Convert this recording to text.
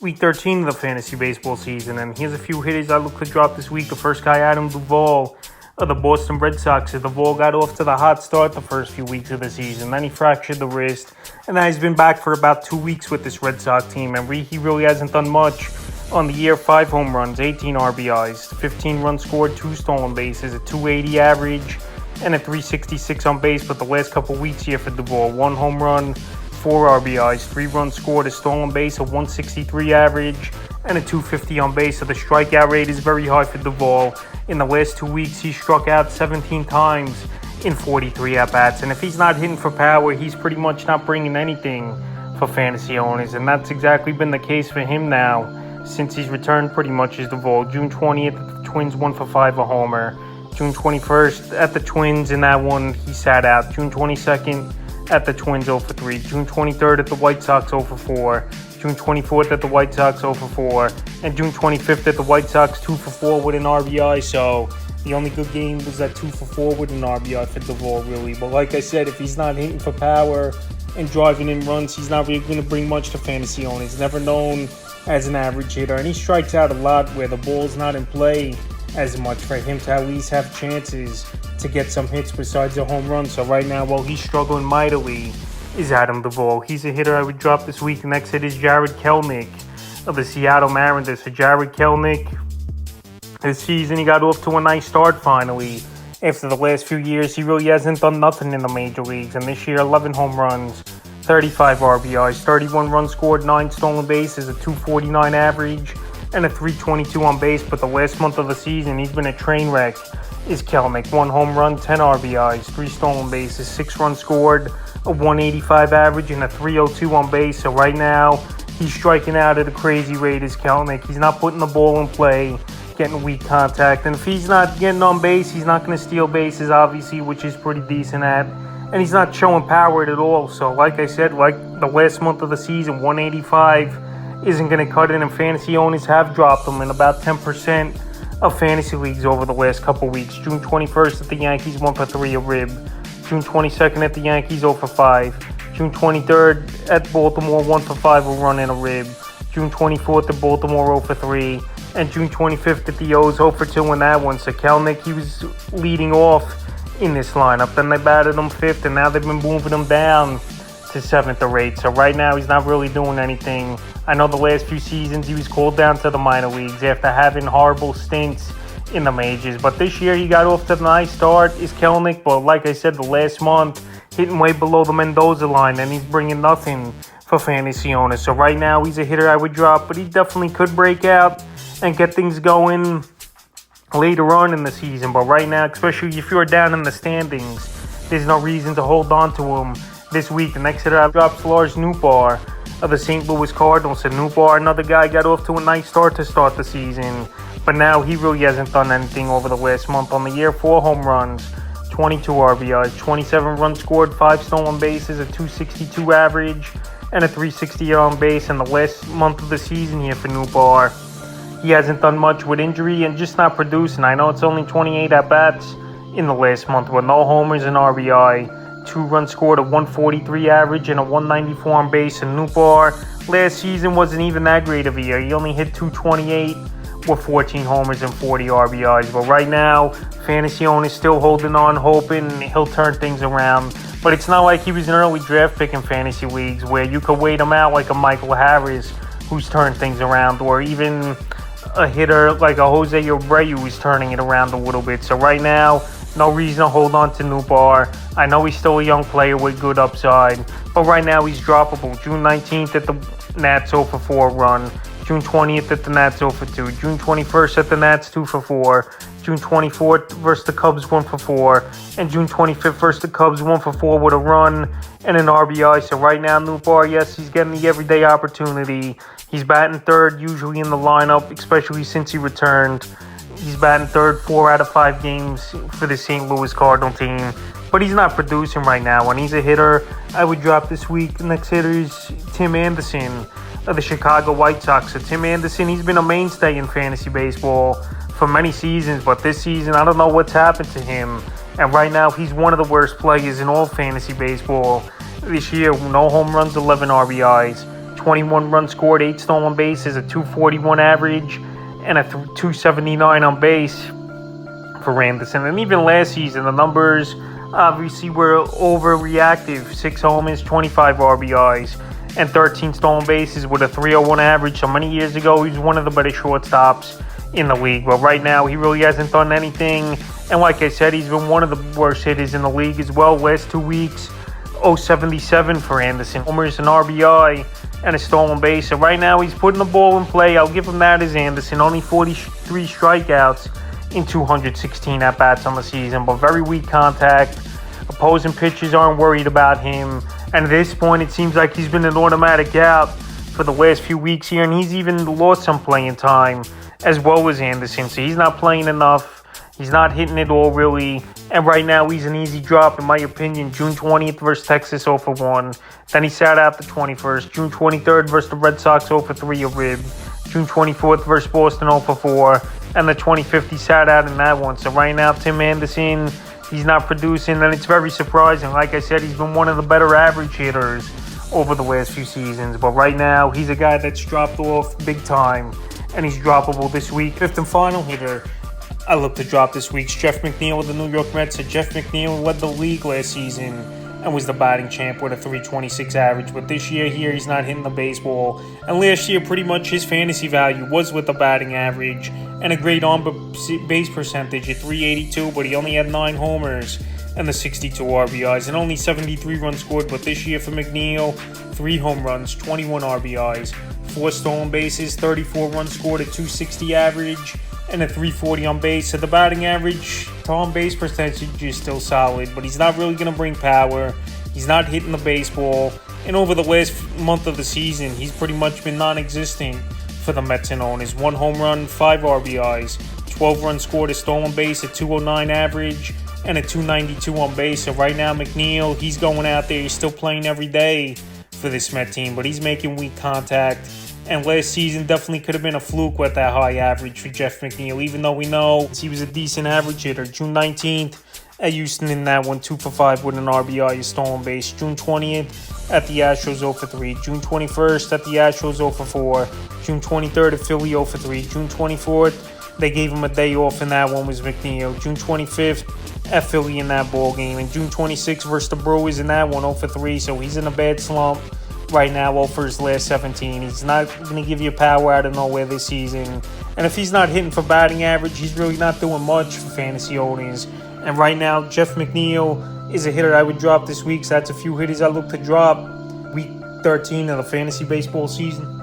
Week 13 of the fantasy baseball season, and here's a few hitters I look to drop this week. The first guy, Adam Duvall of the Boston Red Sox. Duvall got off to the hot start the first few weeks of the season. Then he fractured the wrist, and now he's been back for about 2 weeks with this Red Sox team, and he really hasn't done much on the year. 5 home runs, 18 RBIs, 15 runs scored, 2 stolen bases, a 280 average, and a 366 on base. But the last couple weeks here for Duvall, 1 home run, 4 RBIs, 3 runs scored, a stolen base, a 163 average, and a 250 on base. So the strikeout rate is very high for Duvall. In the last 2 weeks, he struck out 17 times in 43 at-bats. And if he's not hitting for power, he's pretty much not bringing anything for fantasy owners. And that's exactly been the case for him now since he's returned pretty much as Duvall. June 20th, the Twins 1 for 5, a homer. June 21st at the Twins, in that one, he sat out. June 22nd, at the Twins 0 for 3. June 23rd at the White Sox 0 for 4. June 24th at the White Sox 0 for 4. And June 25th at the White Sox 2 for 4 with an RBI. So the only good game was that 2 for 4 with an RBI for Duvall, really. But like I said, if he's not hitting for power and driving in runs, he's not really going to bring much to fantasy owners. He's never known as an average hitter. And he strikes out a lot where the ball's not in play as much for him to at least have chances to get some hits besides a home run. So right now, while he's struggling mightily, is Adam Duvall. He's a hitter I would drop this week. The next hit is Jarred Kelenic of the Seattle Mariners. So Jarred Kelenic, this season he got off to a nice start finally. After the last few years, he really hasn't done nothing in the major leagues. And this year, 11 home runs, 35 RBIs, 31 runs scored, 9 stolen bases, a 249 average, and a 322 on base. But the last month of the season, he's been a train wreck. Is Kelenic. 1 home run, 10 RBIs, 3 stolen bases, 6 runs scored, a 185 average, and a 302 on base. So right now, he's striking out at a crazy rate as Kelenic. He's not putting the ball in play, getting weak contact. And if he's not getting on base, he's not going to steal bases, obviously, which is pretty decent at. And he's not showing power at all. So like I said, like the last month of the season, 185 isn't going to cut it, and fantasy owners have dropped him in about 10% of fantasy leagues over the last couple weeks. June 21st at the Yankees, 1 for 3, a rib. June 22nd at the Yankees, 0 for 5. June 23rd at Baltimore, 1 for 5, a run and a rib. June 24th at Baltimore, 0 for 3. And June 25th at the O's, 0 for 2 in that one. So Kelenic, he was leading off in this lineup. Then they batted him 5th, and now they've been moving him down to 7th or 8th. So right now, he's not really doing anything. I know the last few seasons he was called down to the minor leagues after having horrible stints in the majors. But this year he got off to a nice start, is Kelenic. But like I said, the last month, hitting way below the Mendoza line, and he's bringing nothing for fantasy owners. So right now he's a hitter I would drop, but he definitely could break out and get things going later on in the season. But right now, especially if you're down in the standings, there's no reason to hold on to him this week. The next hitter I dropped, Lars Nootbaar of the St. Louis Cardinals. And Nootbaar, another guy, got off to a nice start to start the season, but now he really hasn't done anything over the last month. On the year, 4 home runs, 22 RBIs, 27 runs scored, 5 stolen bases, a 262 average, and a 360 on base. In the last month of the season here for Nootbaar, he hasn't done much with injury and just not producing. I know it's only 28 at-bats in the last month with no homers and RBI. 2 runs scored, a 143 average, and a 194 on base. And Nootbaar last season wasn't even that great of a year. He only hit 228 with 14 homers and 40 RBIs. But right now, fantasy owners still holding on, hoping he'll turn things around. But it's not like he was an early draft pick in fantasy leagues where you could wait him out like a Michael Harris who's turned things around, or even a hitter like a Jose Abreu who's turning it around a little bit. So right now, no reason to hold on to Nootbaar. I know he's still a young player with good upside, but right now he's droppable. June 19th at the Nats, 0 for 4 run. June 20th at the Nats, 0 for 2. June 21st at the Nats, 2 for 4. June 24th versus the Cubs, 1 for 4. And June 25th versus the Cubs, 1 for 4 with a run and an RBI. So right now, Nootbaar, yes, he's getting the everyday opportunity. He's batting third usually in the lineup, especially since he returned. He's batting third 4 out of 5 games for the St. Louis Cardinal team. But he's not producing right now, and he's a hitter I would drop this week. The next hitter is Tim Anderson of the Chicago White Sox. So Tim Anderson, he's been a mainstay in fantasy baseball for many seasons, but this season, I don't know what's happened to him. And right now, he's one of the worst players in all fantasy baseball this year. No home runs, 11 RBIs. 21 runs scored, 8 stolen bases, a 241 average, and a 279 on base for Anderson. And even last season, the numbers obviously were overreactive. 6 homers, 25 RBIs, and 13 stolen bases with a 301 average. So many years ago, he was one of the better shortstops in the league. But right now, he really hasn't done anything. And like I said, he's been one of the worst hitters in the league as well. Last 2 weeks, 0.77 for Anderson. Homers, an RBI, and a stolen base. So right now, he's putting the ball in play. I'll give him that as Anderson. Only 43 strikeouts in 216 at-bats on the season, but very weak contact. Opposing pitchers aren't worried about him. And at this point, it seems like he's been an automatic out for the last few weeks here, and he's even lost some playing time as well as Anderson. So he's not playing enough. He's not hitting it all, really. And right now, he's an easy drop, in my opinion. June 20th versus Texas, 0-for-1. Then he sat out the 21st. June 23rd versus the Red Sox, 0-for-3, a rib. June 24th versus Boston, 0-for-4. And the 25th, he sat out in that one. So right now, Tim Anderson, he's not producing, and it's very surprising. Like I said, he's been one of the better average hitters over the last few seasons. But right now, he's a guy that's dropped off big time, and he's droppable this week. Fifth and final hitter I look to drop this week's Jeff McNeil with the New York Mets. So Jeff McNeil led the league last season and was the batting champ with a 326 average. But this year here, he's not hitting the baseball. And last year, pretty much his fantasy value was with the batting average and a great on-base percentage at 382, but he only had 9 homers and the 62 RBIs and only 73 runs scored. But this year for McNeil, 3 home runs, 21 RBIs, 4 stolen bases, 34 runs scored, a 260 average, and a 340 on base. So the batting average to on base percentage is still solid, but he's not really going to bring power. He's not hitting the baseball. And over the last month of the season, he's pretty much been non-existent for the Mets and owners. 1 home run, 5 RBIs, 12 runs scored, a stolen base, a 209 average, and a 292 on base. So right now, McNeil, he's going out there. He's still playing every day for this Met team, but he's making weak contact. And last season definitely could have been a fluke with that high average for Jeff McNeil, even though we know he was a decent average hitter. June 19th at Houston in that one, 2-for-5 with an RBI, a stolen base. June 20th at the Astros, 0-for-3. June 21st at the Astros, 0-for-4. June 23rd at Philly, 0-for-3. June 24th, they gave him a day off, and that one was McNeil. June 25th at Philly in that ball game. And June 26th versus the Brewers in that one, 0-for-3. So he's in a bad slump right now, for his last 17. He's not going to give you power out of nowhere this season. And if he's not hitting for batting average, he's really not doing much for fantasy owners. And right now, Jeff McNeil is a hitter I would drop this week. So that's a few hitters I look to drop week 13 of the fantasy baseball season.